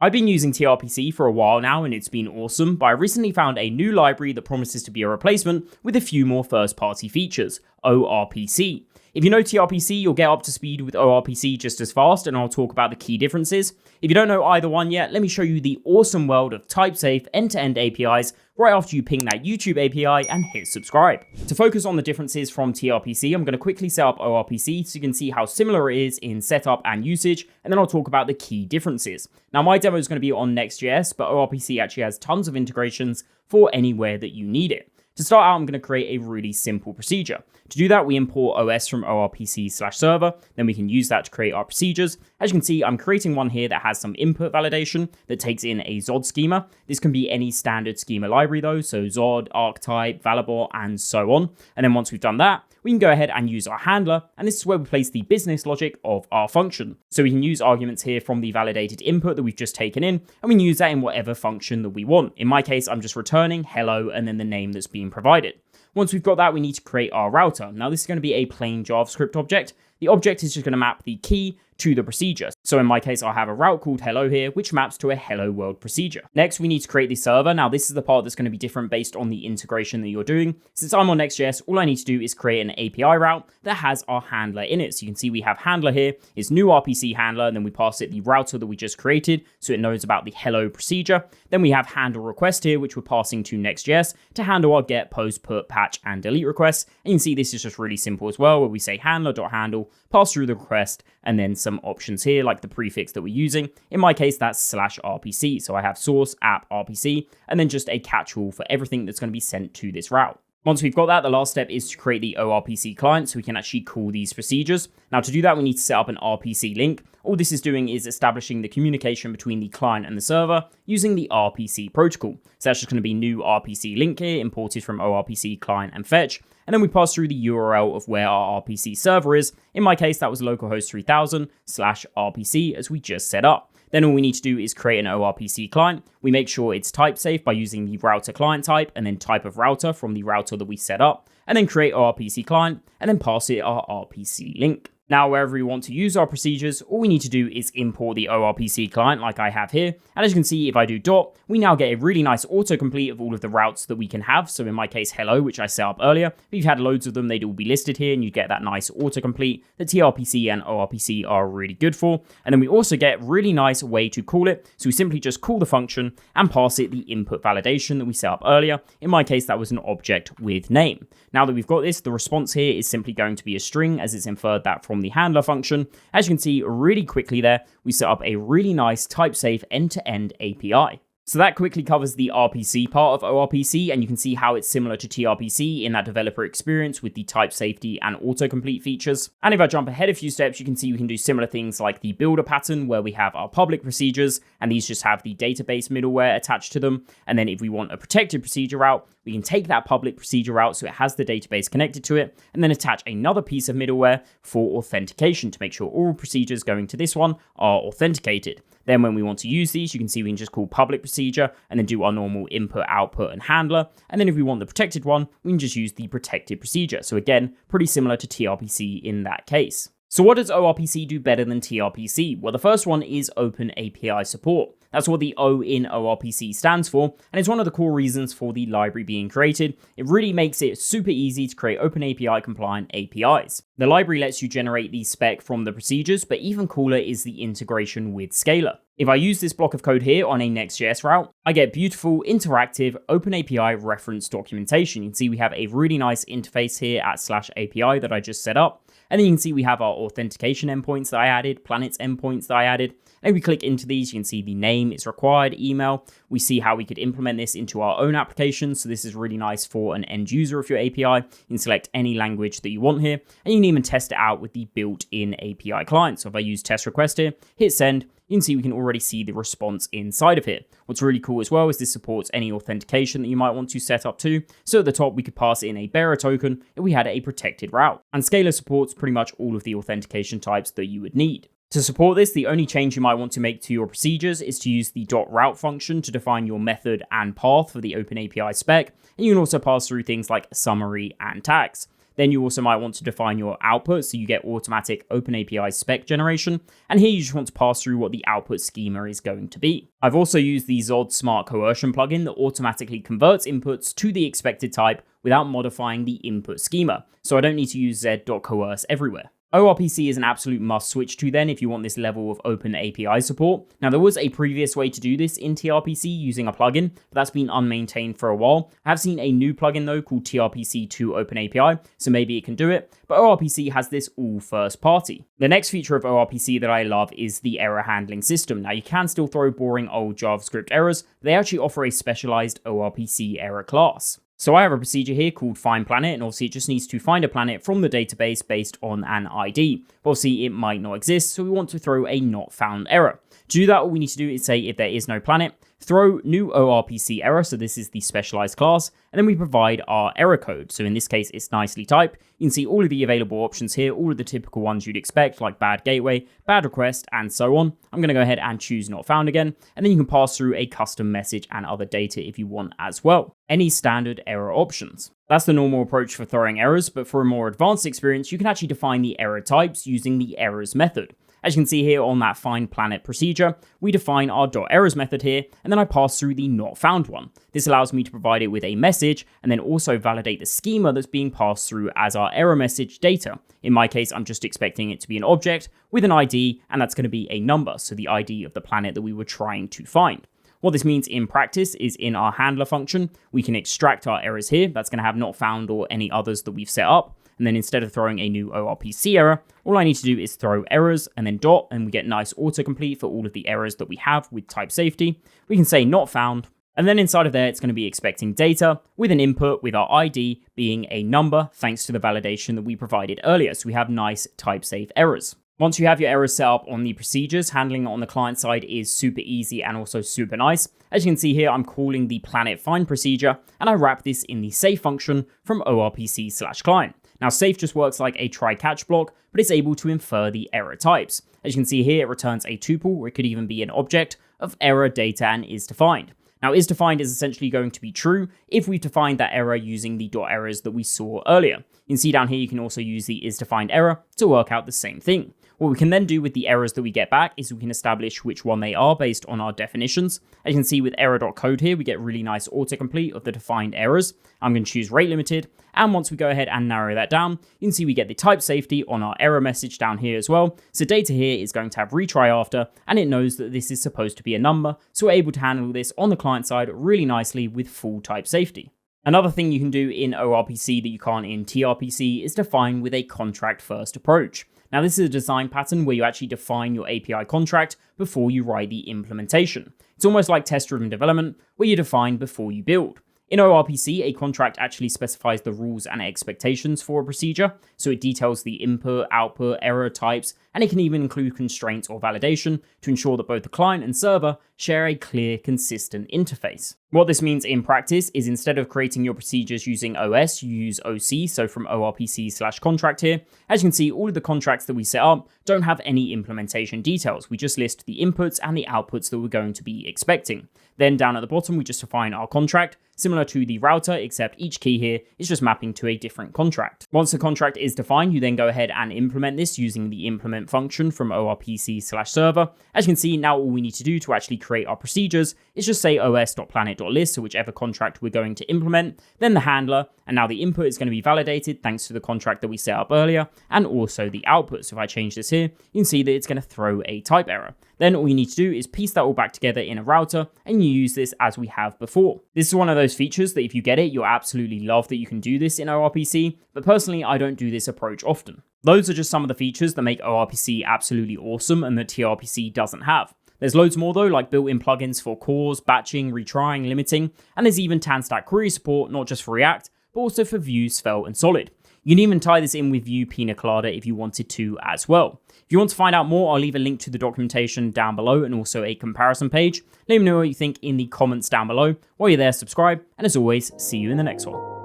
I've been using tRPC for a while now and it's been awesome, but I recently found a new library that promises to be a replacement with a few more first-party features, oRPC. If you know tRPC, you'll get up to speed with oRPC just as fast, and I'll talk about the key differences. If you don't know either one yet, let me show you the awesome world of type-safe end-to-end APIs right after you ping that YouTube API and hit subscribe. To focus on the differences from tRPC, I'm going to quickly set up oRPC so you can see how similar it is in setup and usage, and then I'll talk about the key differences. Now, my demo is going to be on Next.js, but oRPC actually has tons of integrations for anywhere that you need it. To start out, I'm going to create a really simple procedure. To do that, we import OS from oRPC/server, then we can use that to create our procedures. As you can see, I'm creating one here that has some input validation that takes in a Zod schema. This can be any standard schema library though, so Zod, archetype, validbot, and so on. And then once we've done that, we can go ahead and use our handler, and this is where we place the business logic of our function. So we can use arguments here from the validated input that we've just taken in, and we can use that in whatever function that we want. In my case, I'm just returning hello and then the name that's being provided. Once we've got that, we need to create our router. Now this is going to be a plain JavaScript object. The object is just going to map the key to the procedure. So in my case, I'll have a route called hello here, which maps to a hello world procedure. Next, we need to create the server. Now this is the part that's going to be different based on the integration that you're doing. Since I'm on Next.js, all I need to do is create an API route that has our handler in it. So you can see we have handler here, is new RPC handler, and then we pass it the router that we just created, so it knows about the hello procedure. Then we have handle request here, which we're passing to Next.js to handle our get, post, put, patch, and delete requests. And you can see this is just really simple as well, where we say handler.handle, pass through the request, and then some options here like the prefix that we're using. In my case, that's /RPC. So I have source app RPC, and then just a catch-all for everything that's going to be sent to this route. Once we've got that, the last step is to create the oRPC client so we can actually call these procedures. Now to do that, we need to set up an RPC link. All this is doing is establishing the communication between the client and the server using the RPC protocol. So that's just going to be new RPC link here, imported from oRPC client and fetch. And then we pass through the URL of where our RPC server is. In my case, that was localhost 3000/RPC as we just set up. Then all we need to do is create an oRPC client. We make sure it's type safe by using the router client type and then type of router from the router that we set up, and then create oRPC client and then pass it our RPC link. Now, wherever we want to use our procedures, all we need to do is import the oRPC client like I have here. And as you can see, if I do dot, we now get a really nice autocomplete of all of the routes that we can have. So in my case, hello, which I set up earlier. If you've had loads of them, they'd all be listed here and you get that nice autocomplete that tRPC and oRPC are really good for. And then we also get really nice way to call it. So we simply just call the function and pass it the input validation that we set up earlier. In my case, that was an object with name. Now that we've got this, the response here is simply going to be a string as it's inferred that from the handler function. As you can see really quickly there, we set up a really nice type-safe end-to-end API. So that quickly covers the RPC part of oRPC, and you can see how it's similar to tRPC in that developer experience with the type safety and autocomplete features. And if I jump ahead a few steps, you can see we can do similar things like the builder pattern where we have our public procedures, and these just have the database middleware attached to them. And then if we want a protected procedure route, we can take that public procedure route so it has the database connected to it, and then attach another piece of middleware for authentication to make sure all procedures going to this one are authenticated. Then when we want to use these, you can see we can just call public procedure and then do our normal input, output, and handler. And then if we want the protected one, we can just use the protected procedure. So again, pretty similar to tRPC in that case. So what does oRPC do better than tRPC? Well, the first one is OpenAPI Support. That's what the O in oRPC stands for, and it's one of the core reasons for the library being created. It really makes it super easy to create OpenAPI compliant APIs. The library lets you generate the spec from the procedures, but even cooler is the integration with Scala. If I use this block of code here on a Next.js route, I get beautiful, interactive OpenAPI reference documentation. You can see we have a really nice interface here at /API that I just set up. And then you can see we have our authentication endpoints that I added, planets endpoints that I added. And if we click into these, you can see the name is required, email. We see how we could implement this into our own application. So this is really nice for an end user of your API. You can select any language that you want here, and you can even test it out with the built-in API client. So if I use test request here, hit send, you can see we can already see the response inside of here. What's really cool as well is this supports any authentication that you might want to set up to. So at the top, we could pass in a bearer token if we had a protected route. And Scala supports pretty much all of the authentication types that you would need. To support this, the only change you might want to make to your procedures is to use the .route function to define your method and path for the OpenAPI spec. And you can also pass through things like summary and tags. Then you also might want to define your output, so you get automatic OpenAPI spec generation, and here you just want to pass through what the output schema is going to be. I've also used the Zod Smart Coercion plugin that automatically converts inputs to the expected type without modifying the input schema, so I don't need to use z.coerce everywhere. oRPC is an absolute must switch to then if you want this level of OpenAPI support. Now, there was a previous way to do this in tRPC using a plugin, but that's been unmaintained for a while. I have seen a new plugin though called tRPC to OpenAPI, so maybe it can do it, but oRPC has this all first party. The next feature of oRPC that I love is the error handling system. Now, you can still throw boring old JavaScript errors, but they actually offer a specialized oRPC error class. So I have a procedure here called find planet, and obviously it just needs to find a planet from the database based on an ID. But obviously it might not exist, so we want to throw a not found error. To do that, all we need to do is say if there is no planet, throw new oRPC error, so this is the specialized class, and then we provide our error code. So in this case, it's nicely typed. You can see all of the available options here, all of the typical ones you'd expect, like bad gateway, bad request, and so on. I'm going to go ahead and choose not found again, and then you can pass through a custom message and other data if you want as well. Any standard error options. That's the normal approach for throwing errors, but for a more advanced experience, you can actually define the error types using the errors method. As you can see here on that find planet procedure, we define our .errors method here, and then I pass through the not found one. This allows me to provide it with a message, and then also validate the schema that's being passed through as our error message data. In my case, I'm just expecting it to be an object with an ID, and that's going to be a number, so the ID of the planet that we were trying to find. What this means in practice is in our handler function, we can extract our errors here. That's going to have not found or any others that we've set up. And then instead of throwing a new oRPC error, all I need to do is throw errors and then dot, and we get nice autocomplete for all of the errors that we have with type safety. We can say not found, and then inside of there, it's going to be expecting data with an input with our ID being a number, thanks to the validation that we provided earlier. So we have nice type safe errors. Once you have your errors set up on the procedures, handling it on the client side is super easy and also super nice. As you can see here, I'm calling the planet find procedure, and I wrap this in the safe function from oRPC/client. Now, safe just works like a try-catch block, but it's able to infer the error types. As you can see here, it returns a tuple, or it could even be an object of error data and is defined. Now, is defined is essentially going to be true if we've defined that error using the .errors that we saw earlier. You can see down here, you can also use the is defined error to work out the same thing. What we can then do with the errors that we get back is we can establish which one they are based on our definitions. As you can see with error.code here, we get really nice autocomplete of the defined errors. I'm going to choose rate limited. And once we go ahead and narrow that down, you can see we get the type safety on our error message down here as well. So data here is going to have retry after, and it knows that this is supposed to be a number. So we're able to handle this on the client side really nicely with full type safety. Another thing you can do in oRPC that you can't in tRPC is define with a contract first approach. Now, this is a design pattern where you actually define your API contract before you write the implementation. It's almost like test-driven development, where you define before you build. In oRPC, a contract actually specifies the rules and expectations for a procedure, so it details the input, output, error types, and it can even include constraints or validation to ensure that both the client and server share a clear, consistent interface. What this means in practice is instead of creating your procedures using OS, you use OC, so from oRPC/contract here. As you can see, all of the contracts that we set up don't have any implementation details. We just list the inputs and the outputs that we're going to be expecting. Then down at the bottom, we just define our contract, similar to the router, except each key here is just mapping to a different contract. Once the contract is defined, you then go ahead and implement this using the implement function from oRPC/server. As you can see, now all we need to do to actually create our procedures is just say os.planet.list, so whichever contract we're going to implement, then the handler, and now the input is going to be validated thanks to the contract that we set up earlier, and also the output. So if I change this here, you can see that it's going to throw a type error. Then all you need to do is piece that all back together in a router, and you use this as we have before. This is one of those features that if you get it, you'll absolutely love that you can do this in oRPC, but personally, I don't do this approach often. Those are just some of the features that make oRPC absolutely awesome and that tRPC doesn't have. There's loads more though, like built-in plugins for cores, batching, retrying, limiting, and there's even TanStack query support, not just for React, but also for Vue, Svelte, and Solid. You can even tie this in with Vue Pina Colada if you wanted to as well. If you want to find out more, I'll leave a link to the documentation down below and also a comparison page. Let me know what you think in the comments down below. While you're there, subscribe, and as always, see you in the next one.